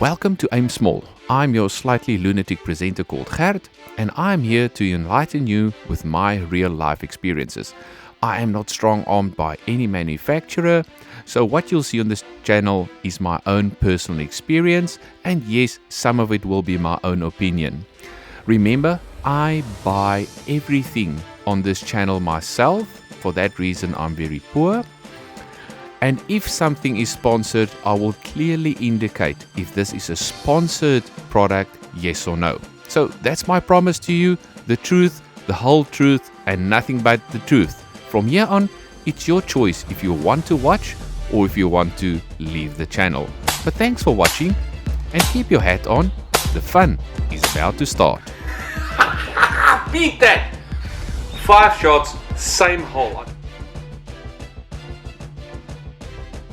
Welcome to Aim Small. I'm your slightly lunatic presenter called Gert, and I'm here to enlighten you with my real life experiences. I am not strong-armed by any manufacturer, so what you'll see on this channel is my own personal experience, and yes, some of it will be my own opinion. Remember, I buy everything on this channel myself. For that reason, I'm very poor. And if something is sponsored, I will clearly indicate if this is a sponsored product, yes or no. So that's my promise to you, the truth, the whole truth, and nothing but the truth. From here on, it's your choice if you want to watch or if you want to leave the channel. But thanks for watching, and keep your hat on. The fun is about to start. Beat that! 5 shots, same hole.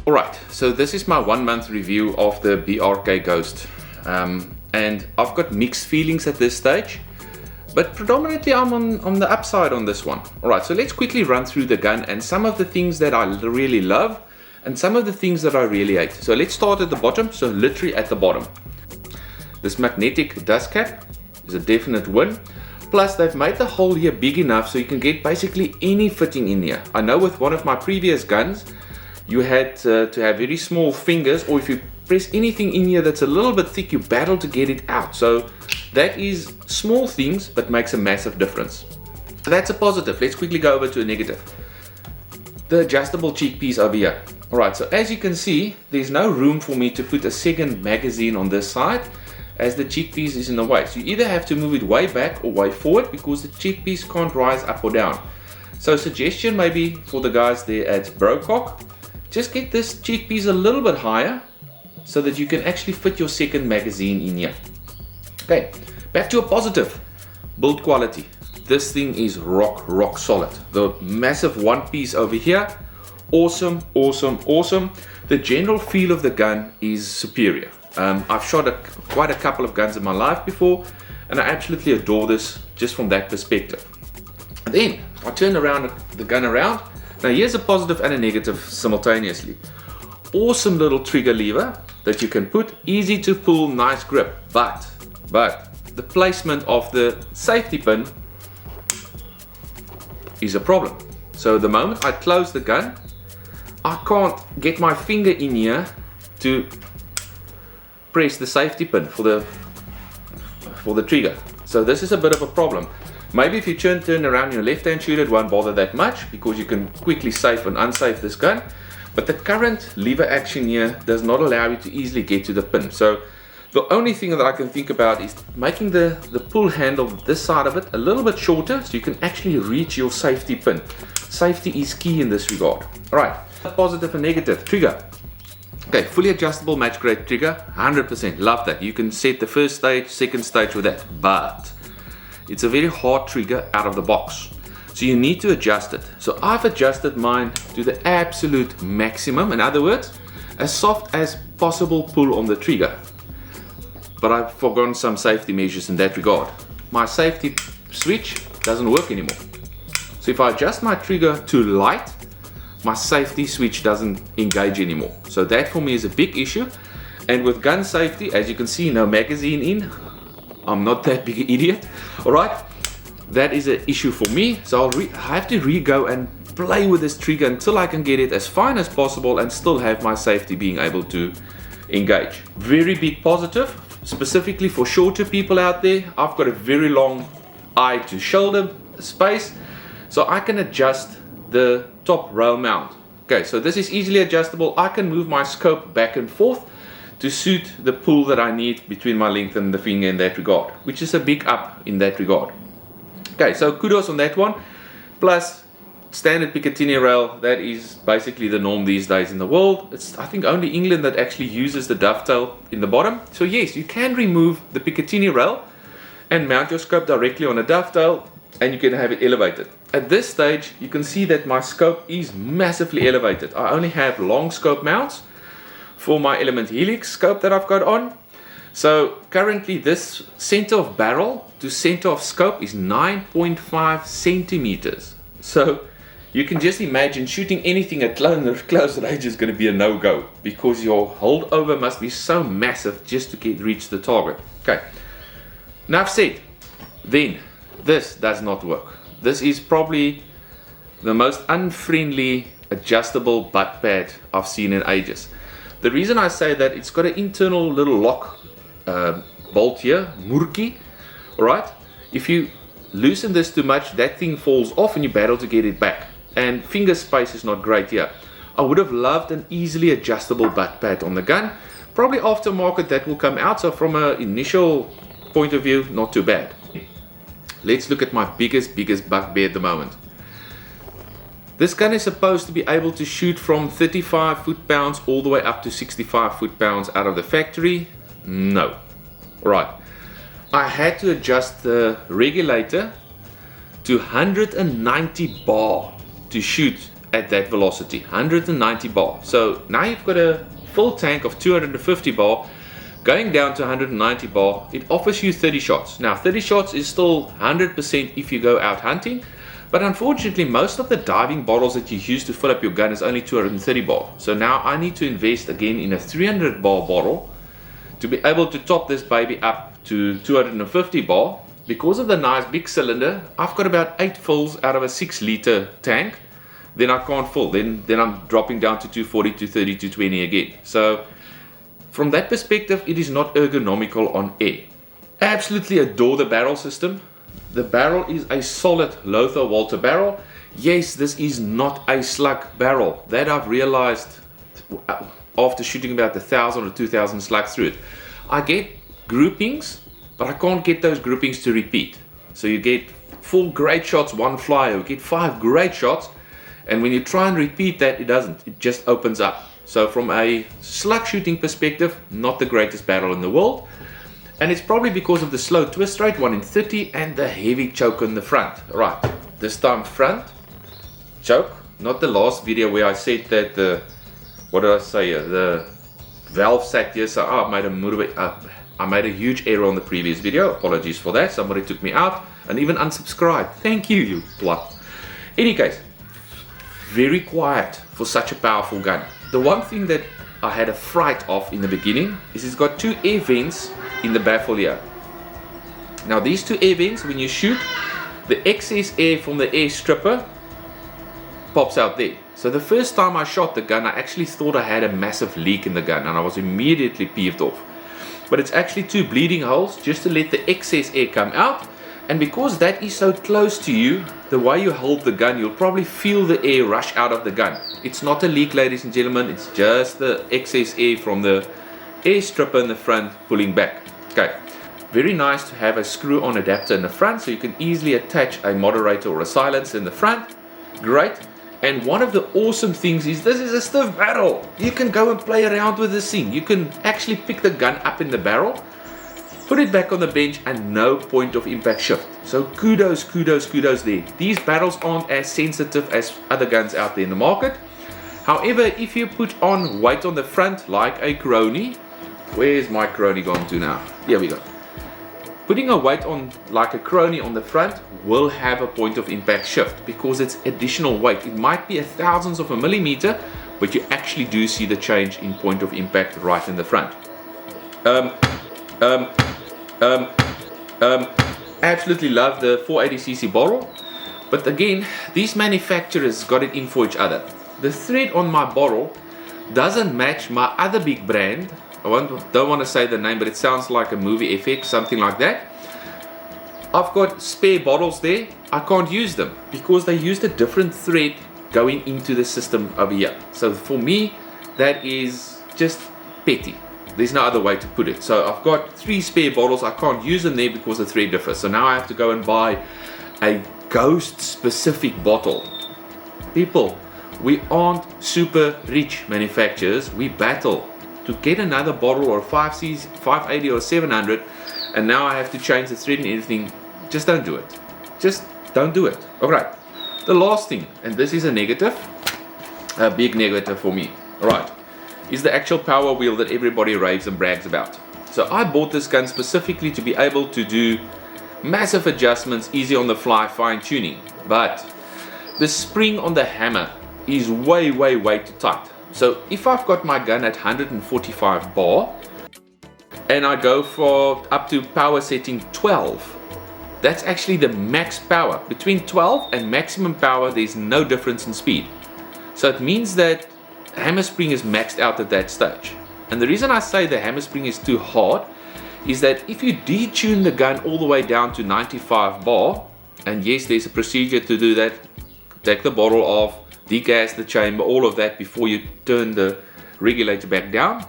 Alright, so this is my 1 month review of the BRK Ghost. And I've got mixed feelings at this stage, but predominantly I'm on the upside on this one. Alright, so let's quickly run through the gun and some of the things that I really love and some of the things that I really hate. So let's start at the bottom, so literally at the bottom. This magnetic dust cap is a definite win. Plus they've made the hole here big enough so you can get basically any fitting in here. I know with one of my previous guns, you had to have very small fingers, or if you press anything in here that's a little bit thick, you battle to get it out. So that is small things, but makes a massive difference. So that's a positive. Let's quickly go over to a negative. The adjustable cheek piece over here. Alright, so as you can see, there's no room for me to put a second magazine on this side, as the cheek piece is in the way. So you either have to move it way back or way forward, because the cheek piece can't rise up or down. So suggestion maybe for the guys there at BRK, just get this cheek piece a little bit higher so that you can actually fit your second magazine in here. Okay, back to a positive. Build quality. This thing is rock solid. The massive one piece over here, awesome. The general feel of the gun is superior. I've shot quite a couple of guns in my life before, and I absolutely adore this just from that perspective. And then I turn the gun around. Now here's a positive and a negative simultaneously. Awesome little trigger lever that you can put, easy to pull, nice grip, but the placement of the safety pin is a problem. So the moment I close the gun, I can't get my finger in here to press the safety pin for the trigger. So this is a bit of a problem. Maybe if you turn around your left hand shooter, it won't bother that much because you can quickly safe and unsafe this gun. But the current lever action here does not allow you to easily get to the pin. So the only thing that I can think about is making the pull handle, this side of it, a little bit shorter so you can actually reach your safety pin. Safety is key in this regard. Alright, positive and negative. Trigger. Okay, fully adjustable match grade trigger, 100%, love that. You can set the first stage, second stage with that, but it's a very hard trigger out of the box. So you need to adjust it. So I've adjusted mine to the absolute maximum. In other words, as soft as possible pull on the trigger. But I've forgotten some safety measures in that regard. My safety switch doesn't work anymore. So if I adjust my trigger too light, my safety switch doesn't engage anymore. So that for me is a big issue. And with gun safety, as you can see, no magazine in. I'm not that big an idiot. Alright, that is an issue for me. So I have to go and play with this trigger until I can get it as fine as possible and still have my safety being able to engage. Very big positive, specifically for shorter people out there. I've got a very long eye to shoulder space, so I can adjust the top rail mount. Okay, so this is easily adjustable. I can move my scope back and forth to suit the pull that I need between my length and the finger in that regard, which is a big up in that regard. Okay, so kudos on that one. Plus, standard Picatinny rail, that is basically the norm these days in the world. It's, I think, only England that actually uses the dovetail in the bottom. So yes, you can remove the Picatinny rail and mount your scope directly on a dovetail, and you can have it elevated. At this stage, you can see that my scope is massively elevated. I only have long scope mounts for my Element Helix scope that I've got on. So currently this center of barrel to center of scope is 9.5 centimeters. So you can just imagine shooting anything at close range is going to be a no-go, because your holdover must be so massive just to reach the target. Okay, enough said. Then this does not work. This is probably the most unfriendly adjustable butt pad I've seen in ages. The reason I say that, it's got an internal little lock bolt here, murky. Alright, if you loosen this too much, that thing falls off and you battle to get it back, and finger space is not great here. I would have loved an easily adjustable butt pad on the gun. Probably aftermarket that will come out, so from an initial point of view, not too bad. Let's look at my biggest bugbear at the moment. This gun is supposed to be able to shoot from 35 foot-pounds all the way up to 65 foot-pounds out of the factory. No. Right. I had to adjust the regulator to 190 bar to shoot at that velocity. 190 bar. So now you've got a full tank of 250 bar going down to 190 bar. It offers you 30 shots. Now 30 shots is still 100% if you go out hunting. But unfortunately, most of the diving bottles that you use to fill up your gun is only 230 bar. So now I need to invest again in a 300 bar bottle to be able to top this baby up to 250 bar. Because of the nice big cylinder, I've got about 8 fills out of a 6-liter tank. Then I can't fill. Then I'm dropping down to 240, 230, 220 again. So from that perspective, it is not ergonomical on air. Absolutely adore the barrel system. The barrel is a solid Lothar Walther barrel. Yes, this is not a slug barrel. That I've realized after shooting about 1,000 or 2,000 slugs through it. I get groupings, but I can't get those groupings to repeat. So you get 4 great shots, 1 flyer. You get 5 great shots, and when you try and repeat that, it doesn't. It just opens up. So from a slug shooting perspective, not the greatest barrel in the world. And it's probably because of the slow twist rate, 1 in 30, and the heavy choke on the front. Right, this time front choke, not the last video where I said that the, what did I say, the valve sat here, so I made a huge error on the previous video. Apologies for that. Somebody took me out and even unsubscribed. Thank you, you twat. Any case, very quiet for such a powerful gun. The one thing that I had a fright of in the beginning is it's got 2 air vents in the baffle here. Now these 2 air vents, when you shoot, the excess air from the air stripper pops out there. So the first time I shot the gun, I actually thought I had a massive leak in the gun, and I was immediately peeved off. But it's actually 2 bleeding holes just to let the excess air come out. And because that is so close to you, the way you hold the gun, you'll probably feel the air rush out of the gun. It's not a leak, ladies and gentlemen, it's just the excess air from the air stripper in the front pulling back. Okay, very nice to have a screw-on adapter in the front, so you can easily attach a moderator or a silencer in the front. Great. And one of the awesome things is this is a stiff barrel. You can go and play around with this thing. You can actually pick the gun up in the barrel, put it back on the bench, and no point of impact shift. So kudos there. These barrels aren't as sensitive as other guns out there in the market. However, if you put on weight on the front like a crony, where's my crony gone to now? Here we go. Putting a weight on like a crony on the front will have a point of impact shift because it's additional weight. It might be 1,000th of a millimeter, but you actually do see the change in point of impact right in the front. Absolutely love the 480cc bottle, but again, these manufacturers got it in for each other. The thread on my bottle doesn't match my other big brand. Don't want to say the name, but it sounds like a movie FX, something like that. I've got spare bottles there. I can't use them because they used a different thread going into the system over here. So for me, that is just petty. There's no other way to put it. So I've got 3 spare bottles. I can't use them there because the thread differs. So now I have to go and buy a Ghost specific bottle. People, we aren't super rich manufacturers. We battle to get another bottle or a 580 or 700, and now I have to change the thread and everything. Just don't do it. Just don't do it. Alright, the last thing, and this is a negative, a big negative for me, alright, is the actual power wheel that everybody raves and brags about. So I bought this gun specifically to be able to do massive adjustments, easy on the fly, fine tuning. But the spring on the hammer is way too tight. So if I've got my gun at 145 bar and I go for up to power setting 12, that's actually the max power. Between 12 and maximum power, there's no difference in speed. So it means that hammer spring is maxed out at that stage. And the reason I say the hammer spring is too hard is that if you detune the gun all the way down to 95 bar, and yes, there's a procedure to do that, take the bottle off, degas the chamber, all of that before you turn the regulator back down.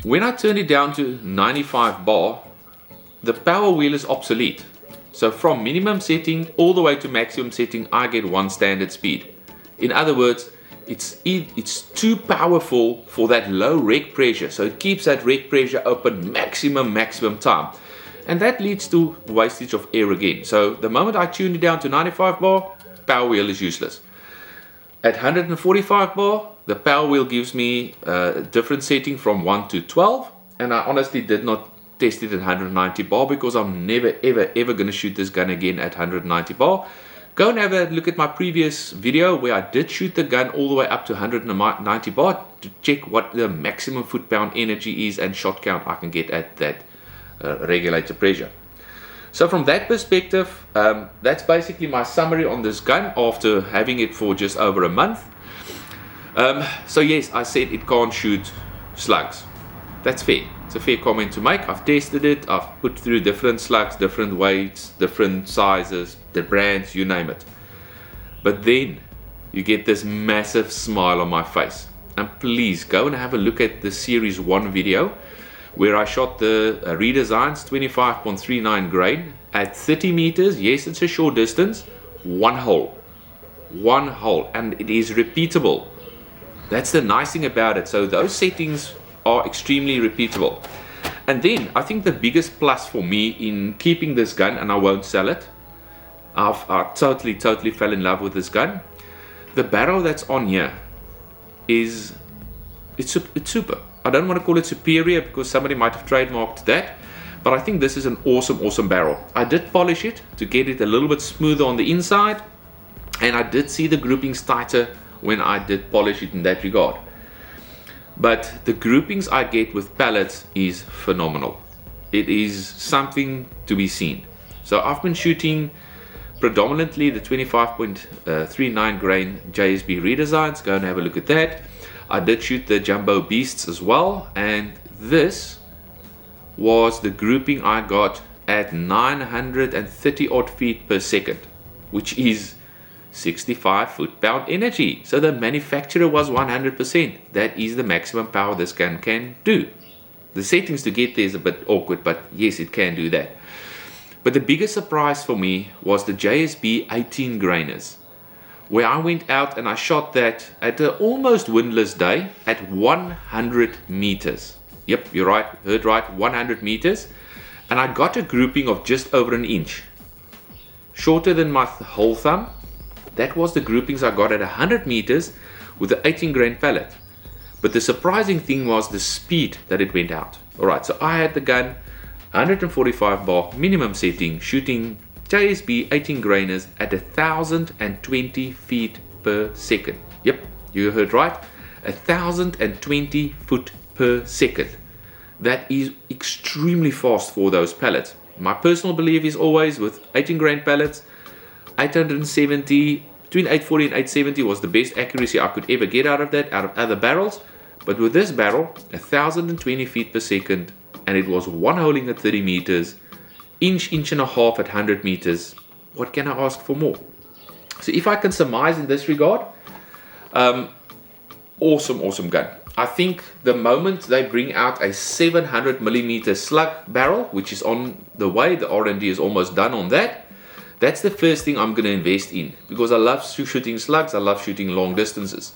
When I turn it down to 95 bar, the power wheel is obsolete. So from minimum setting all the way to maximum setting, I get one standard speed. In other words, it's too powerful for that low reg pressure. So it keeps that reg pressure open maximum time. And that leads to wastage of air again. So the moment I tune it down to 95 bar, power wheel is useless. At 145 bar, the power wheel gives me a different setting from 1 to 12. And I honestly did not test it at 190 bar because I'm never ever going to shoot this gun again at 190 bar. Go and have a look at my previous video where I did shoot the gun all the way up to 190 bar to check what the maximum foot-pound energy is and shot count I can get at that regulator pressure. So from that perspective, that's basically my summary on this gun after having it for just over a month. So yes, I said it can't shoot slugs. That's fair. It's a fair comment to make. I've tested it. I've put through different slugs, different weights, different sizes, the brands, you name it. But then you get this massive smile on my face. And please go and have a look at the series 1 video where I shot the redesigns 25.39 grain at 30 meters. Yes, it's a short distance. One hole, and it is repeatable. That's the nice thing about it. So those settings are extremely repeatable. And then I think the biggest plus for me in keeping this gun, and I won't sell it, I totally fell in love with this gun. The barrel that's on here is it's super. I don't want to call it superior because somebody might have trademarked that, but I think this is an awesome barrel. I did polish it to get it a little bit smoother on the inside, and I did see the groupings tighter when I did polish it in that regard. But the groupings I get with pellets is phenomenal. It is something to be seen. So I've been shooting predominantly the 25.39 grain JSB redesigns. Go and have a look at that. I did shoot the Jumbo Beasts as well, and this was the grouping I got at 930 odd feet per second, which is 65 foot-pound energy. So the manufacturer was 100%. That is the maximum power this gun can do. The settings to get there is a bit awkward, but yes, it can do that. But the biggest surprise for me was the JSB 18 grainers, where I went out and I shot that at an almost windless day at 100 meters. Yep, you're right, heard right, 100 meters. And I got a grouping of just over an inch, shorter than my whole thumb. That was the groupings I got at 100 meters with the 18 grain pellet. But the surprising thing was the speed that it went out. Alright, so I had the gun 145 bar minimum setting, shooting JSB 18 grainers at 1020 feet per second. Yep, you heard right, 1020 foot per second. That is extremely fast for those pellets. My personal belief is always with 18 grain pellets, 870, between 840 and 870 was the best accuracy I could ever get out of that, out of other barrels. But with this barrel, 1020 feet per second, and it was one holing at 30 meters, inch and a half at 100 meters. What can I ask for more? So if I can surmise in this regard, awesome gun. I think the moment they bring out a 700 millimeter slug barrel, which is on the way, the R&D is almost done on that. That's the first thing I'm going to invest in, because I love shooting slugs, I love shooting long distances.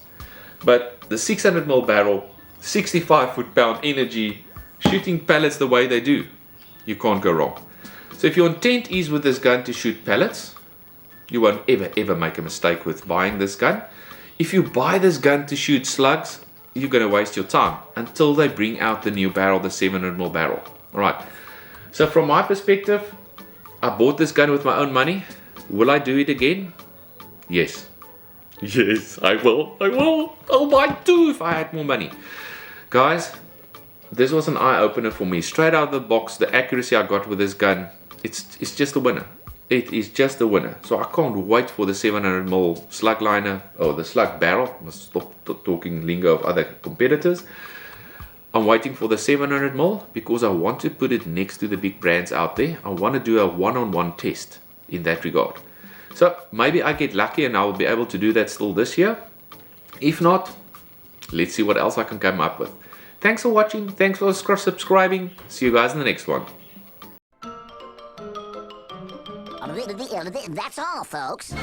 But the 600mm barrel, 65 foot-pound energy, shooting pellets the way they do, you can't go wrong. So if your intent is with this gun to shoot pellets, you won't ever make a mistake with buying this gun. If you buy this gun to shoot slugs, you're going to waste your time until they bring out the new barrel, the 700mm barrel. Alright, so from my perspective, I bought this gun with my own money. Will I do it again? Yes. Yes, I will. I will. I might do if I had more money. Guys, this was an eye-opener for me. Straight out of the box, the accuracy I got with this gun, it's just a winner. It is just a winner. So I can't wait for the 700mm slug liner, or the slug barrel. I must stop talking lingo of other competitors. I'm waiting for the 700mm because I want to put it next to the big brands out there. I want to do a one-on-one test in that regard. So maybe I get lucky and I'll be able to do that still this year. If not, let's see what else I can come up with. Thanks for watching. Thanks for subscribing. See you guys in the next one. That's all, folks.